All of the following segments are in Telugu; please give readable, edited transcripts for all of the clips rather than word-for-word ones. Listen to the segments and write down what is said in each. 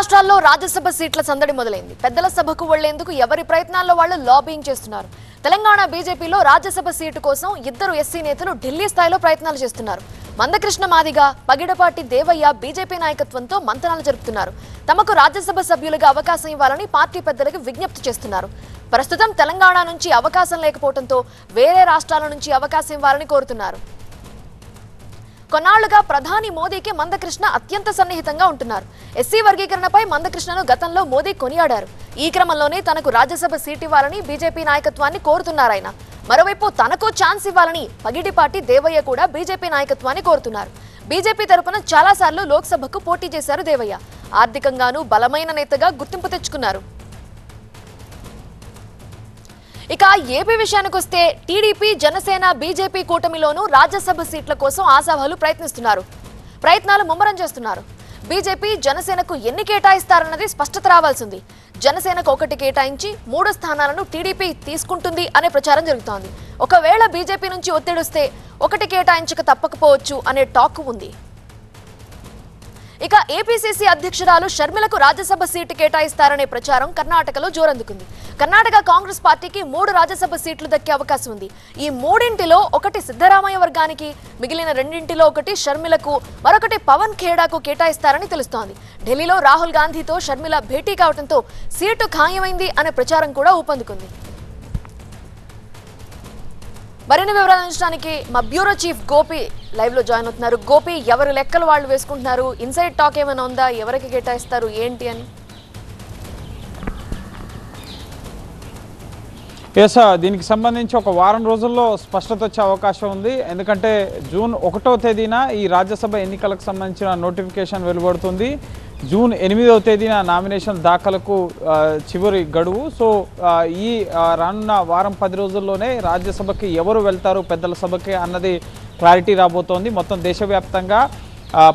రాష్ట్రాల్లో రాజ్యసభ సీట్ల సందడి మొదలైంది. పెద్దల సభకు వెళ్లేందుకు ఎవరి ప్రయత్నాల్లో వాళ్ళు లాబింగ్ చేస్తున్నారు. తెలంగాణ బీజేపీలో రాజ్యసభ సీటు కోసం ఇద్దరు ఎస్సీ నేతలు ఢిల్లీ స్థాయిలో ప్రయత్నాలు చేస్తున్నారు. మందకృష్ణ మాదిగ, పగిడపాటి దేవయ్య బీజేపీ నాయకత్వంతో మంతనాలు జరుపుతున్నారు. తమకు రాజ్యసభ సభ్యులుగా అవకాశం ఇవ్వాలని పార్టీ పెద్దలకు విజ్ఞప్తి చేస్తున్నారు. ప్రస్తుతం తెలంగాణ నుంచి అవకాశం లేకపోవడంతో వేరే రాష్ట్రాల నుంచి అవకాశం ఇవ్వాలని కోరుతున్నారు. కొన్నాళ్లుగా ప్రధాని మోదీకి మందకృష్ణ అత్యంత సన్నిహితంగా ఉంటున్నారు. ఎస్సీ వర్గీకరణపై మందకృష్ణను గతంలో మోదీ కొనియాడారు. ఈ క్రమంలోనే తనకు రాజ్యసభ సీట్ ఇవ్వాలని బీజేపీ నాయకత్వాన్ని కోరుతున్నారాయన. మరోవైపు తనకు ఛాన్స్ ఇవ్వాలని పగిడిపాటి దేవయ్య కూడా బీజేపీ నాయకత్వాన్ని కోరుతున్నారు. బీజేపీ తరపున చాలాసార్లు లోక్సభకు పోటీ చేశారు దేవయ్య. ఆర్థికంగానూ బలమైన నేతగా గుర్తింపు తెచ్చుకున్నారు. ఇక ఏపీ విషయానికి వస్తే టీడీపీ, జనసేన, బీజేపీ కూటమిలోనూ రాజ్యసభ సీట్ల కోసం ఆశావాహులు ప్రయత్నాలు ముమ్మరం చేస్తున్నారు. బీజేపీ, జనసేనకు ఎన్ని కేటాయిస్తారన్నది స్పష్టత రావాల్సింది. జనసేనకు 1 కేటాయించి 3 స్థానాలను టీడీపీ తీసుకుంటుంది అనే ప్రచారం జరుగుతోంది. ఒకవేళ బీజేపీ నుంచి ఒత్తిడిస్తే 1 కేటాయించక తప్పకపోవచ్చు అనే టాక్ ఉంది. ఇక ఏపీసీసీ అధ్యక్షురాలు షర్మిలకు రాజ్యసభ సీటు కేటాయిస్తారనే ప్రచారం కర్ణాటకలో జోరందుకుంది. కర్ణాటక కాంగ్రెస్ పార్టీకి 3 రాజ్యసభ సీట్లు దక్కే అవకాశం ఉంది. ఈ 3ంటిలో 1 సిద్ధరామయ్య వర్గానికి, మిగిలిన 2ంటిలో 1 షర్మిలకు, మరొకటి పవన్ ఖేడాకు కేటాయిస్తారని తెలుస్తోంది. ఢిల్లీలో రాహుల్ గాంధీతో షర్మిల భేటీ కావడంతో సీటు ఖాయమైంది అనే ప్రచారం కూడా ఊపందుకుంది. మరిన్ని వివరాలు అందించడానికి మా బ్యూరో చీఫ్ గోపి లైవ్ లో జాయిన్ అవుతున్నారు. గోపి, ఎవరు లెక్కలు వాళ్ళు వేసుకుంటున్నారు? ఇన్సైడ్ టాక్ ఏమైనా ఉందా? ఎవరికి కేటాయిస్తారు ఏంటి అని? ఎస్, దీనికి సంబంధించి ఒక వారం రోజుల్లో స్పష్టత వచ్చే అవకాశం ఉంది. ఎందుకంటే జూన్ 1వ తేదీన ఈ రాజ్యసభ ఎన్నికలకు సంబంధించిన నోటిఫికేషన్ వెలువడుతుంది. జూన్ 8వ తేదీన నామినేషన్ దాఖలకు చివరి గడువు. సో ఈ రానున్న వారం 10 రోజుల్లోనే రాజ్యసభకి ఎవరు వెళ్తారు పెద్దల సభకి అన్నది క్లారిటీ రాబోతోంది. మొత్తం దేశవ్యాప్తంగా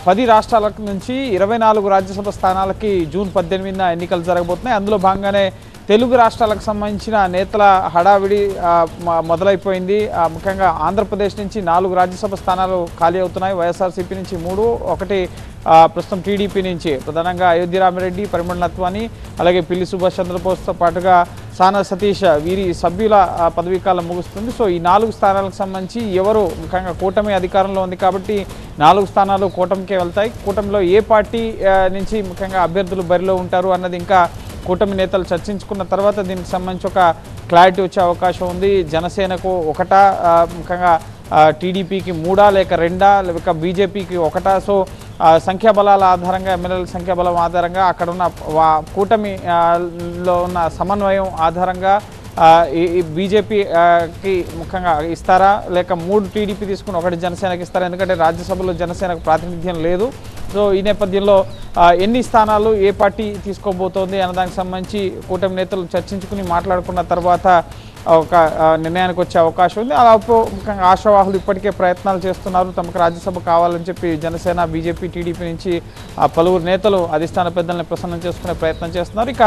10 రాష్ట్రాల నుంచి 24 రాజ్యసభ స్థానాలకి జూన్ 18న ఎన్నికలు జరగబోతున్నాయి. అందులో భాగంగానే తెలుగు రాష్ట్రాలకు సంబంధించిన నేతల హడావిడి మొదలైపోయింది. ముఖ్యంగా ఆంధ్రప్రదేశ్ నుంచి 4 రాజ్యసభ స్థానాలు ఖాళీ అవుతున్నాయి. వైఎస్ఆర్సీపీ నుంచి 3, 1 ప్రస్తుతం టీడీపీ నుంచి ప్రధానంగా అయోధ్య రామిరెడ్డి, పరిమళ నత్వాని, అలాగే పిల్లి సుభాష్ చంద్రబోస్తో పాటుగా సానా సతీష్ వీరి సభ్యుల పదవీకాలం ముగుస్తుంది. సో ఈ 4 స్థానాలకు సంబంధించి ఎవరు, ముఖ్యంగా కూటమి అధికారంలో ఉంది కాబట్టి 4 స్థానాలు కూటమికే వెళ్తాయి. కూటమిలో ఏ పార్టీ నుంచి ముఖ్యంగా అభ్యర్థులు బరిలో ఉంటారు అన్నది ఇంకా కూటమి నేతలు చర్చించుకున్న తర్వాత దీనికి సంబంధించి ఒక క్లారిటీ వచ్చే అవకాశం ఉంది. జనసేనకు 1, ముఖ్యంగా టీడీపీకి 3 లేక 2 లేక బీజేపీకి 1. సో సంఖ్యాబలాల ఆధారంగా, ఎమ్మెల్యేల సంఖ్యాబలం ఆధారంగా, అక్కడ ఉన్న కూటమిలో ఉన్న సమన్వయం ఆధారంగా ఈ బీజేపీకి ముఖ్యంగా ఇస్తారా, లేక 3 టీడీపీ తీసుకుని 1 జనసేనకి ఇస్తారా? ఎందుకంటే రాజ్యసభలో జనసేనకు ప్రాతినిధ్యం లేదు. సో ఈ నేపథ్యంలో ఎన్ని స్థానాలు ఏ పార్టీ తీసుకోబోతోంది అన్నదానికి సంబంధించి కూటమి నేతలు చర్చించుకుని మాట్లాడుకున్న తర్వాత ఒక నిర్ణయానికి వచ్చే అవకాశం ఉంది. అలా ముఖ్యంగా ఆశావాహులు ఇప్పటికే ప్రయత్నాలు చేస్తున్నారు. తమకు రాజ్యసభ కావాలని చెప్పి జనసేన, బీజేపీ, టీడీపీ నుంచి పలువురు నేతలు అధిష్టాన పెద్దల్ని ప్రసన్నం చేసుకునే ప్రయత్నం చేస్తున్నారు. ఇక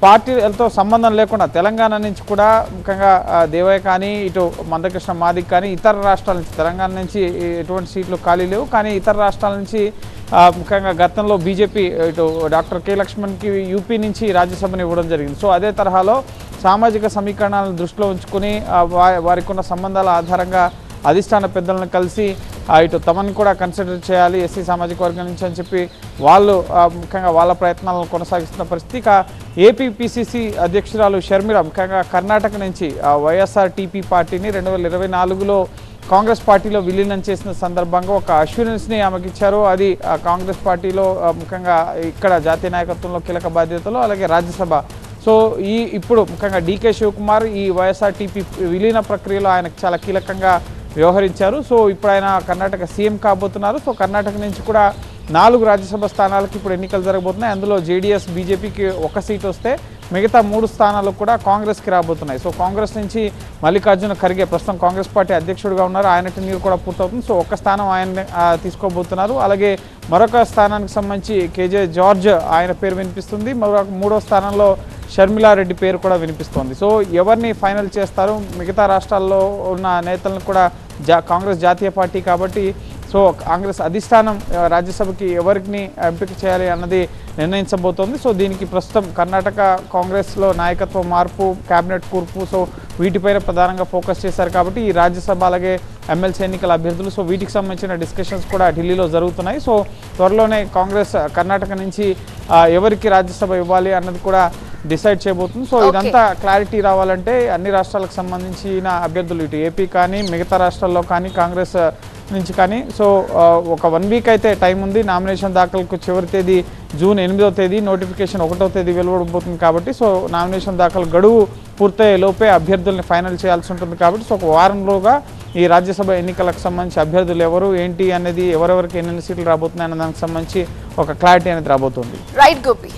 పార్టీలతో సంబంధం లేకుండా తెలంగాణ నుంచి కూడా ముఖ్యంగా దేవయ్య కానీ, ఇటు మందకృష్ణ మాదిక్ కానీ, ఇతర రాష్ట్రాల నుంచి, తెలంగాణ నుంచి ఎటువంటి సీట్లు ఖాళీ లేవు, కానీ ఇతర రాష్ట్రాల నుంచి ముఖ్యంగా గతంలో బీజేపీ ఇటు డాక్టర్ కె లక్ష్మణ్కి యూపీ నుంచి రాజ్యసభను ఇవ్వడం జరిగింది. సో అదే తరహాలో సామాజిక సమీకరణాలను దృష్టిలో ఉంచుకొని వారికి ఉన్న సంబంధాల ఆధారంగా అధిష్టాన పెద్దలను కలిసి ఇటు తమను కూడా కన్సిడర్ చేయాలి ఎస్సీ సామాజిక వర్గం నుంచి అని చెప్పి వాళ్ళు ముఖ్యంగా వాళ్ళ ప్రయత్నాలను కొనసాగిస్తున్న పరిస్థితి. ఇక ఏపీపీసీసీ అధ్యక్షురాలు షర్మిల ముఖ్యంగా కర్ణాటక నుంచి వైఎస్ఆర్టీపీ పార్టీని 2024లో కాంగ్రెస్ పార్టీలో విలీనం చేసిన సందర్భంగా ఒక అష్యూరెన్స్ని ఆమెకి ఇచ్చారు. అది కాంగ్రెస్ పార్టీలో ముఖ్యంగా ఇక్కడ జాతీయ నాయకత్వంలో కీలక బాధ్యతలు, అలాగే రాజ్యసభ. సో ఇప్పుడు ముఖ్యంగా డీకే శివకుమార్ ఈ వైఎస్ఆర్టీపీ విలీన ప్రక్రియలో ఆయనకు చాలా కీలకంగా వ్యవహరించారు. సో ఇప్పుడు ఆయన కర్ణాటక సీఎం కాబోతున్నారు. సో కర్ణాటక నుంచి కూడా 4 రాజ్యసభ స్థానాలకు ఇప్పుడు ఎన్నికలు జరగబోతున్నాయి. అందులో జేడీఎస్, బీజేపీకి 1 సీట్ వస్తే మిగతా 3 స్థానాలు కూడా కాంగ్రెస్కి రాబోతున్నాయి. సో కాంగ్రెస్ నుంచి మల్లికార్జున ఖర్గే ప్రస్తుతం కాంగ్రెస్ పార్టీ అధ్యక్షుడిగా ఉన్నారు. ఆయన టెన్యూర్ కూడా పూర్తవుతుంది. సో 1 స్థానం ఆయన తీసుకోబోతున్నారు. అలాగే మరొక స్థానానికి సంబంధించి కేజే జార్జ్ ఆయన పేరు వినిపిస్తుంది. మరొక 3వ స్థానంలో షర్మిలారెడ్డి పేరు కూడా వినిపిస్తోంది. సో ఎవరిని ఫైనల్ చేస్తారు? మిగతా రాష్ట్రాల్లో ఉన్న నేతలను కూడా కాంగ్రెస్ జాతీయ పార్టీ కాబట్టి సో కాంగ్రెస్ అధిష్టానం రాజ్యసభకి ఎవరిని ఎంపిక చేయాలి అన్నది నిర్ణయించబోతోంది. సో దీనికి ప్రస్తుతం కర్ణాటక కాంగ్రెస్లో నాయకత్వ మార్పు, క్యాబినెట్ కూర్పు, సో వీటిపైన ప్రధానంగా ఫోకస్ చేశారు. కాబట్టి ఈ రాజ్యసభ అలాగే ఎమ్మెల్సీ ఎన్నికల అభ్యర్థులు, సో వీటికి సంబంధించిన డిస్కషన్స్ కూడా ఢిల్లీలో జరుగుతున్నాయి. సో త్వరలోనే కాంగ్రెస్ కర్ణాటక నుంచి ఎవరికి రాజ్యసభ ఇవ్వాలి అన్నది కూడా డిసైడ్ చేయబోతుంది. సో ఇదంతా క్లారిటీ రావాలంటే అన్ని రాష్ట్రాలకు సంబంధించిన అభ్యర్థులు, ఇటు ఏపీ కానీ మిగతా రాష్ట్రాల్లో కానీ కాంగ్రెస్ నుంచి కానీ, సో ఒక 1 వీక్ అయితే టైం ఉంది. నామినేషన్ దాఖలకు చివరి తేదీ జూన్ 8వ తేదీ, నోటిఫికేషన్ 1వ తేదీ వెలువడబోతుంది. కాబట్టి సో నామినేషన్ దాఖలు గడువు పూర్తయ్యే లోపే అభ్యర్థుల్ని ఫైనల్ చేయాల్సి ఉంటుంది. కాబట్టి సో ఒక వారంలోగా ఈ రాజ్యసభ ఎన్నికలకు సంబంధించి అభ్యర్థులు ఎవరు ఏంటి అనేది, ఎవరెవరికి ఎన్ని సీట్లు రాబోతున్నాయి అన్న దానికి సంబంధించి ఒక క్లారిటీ అనేది రాబోతుంది. రైట్ గోపి.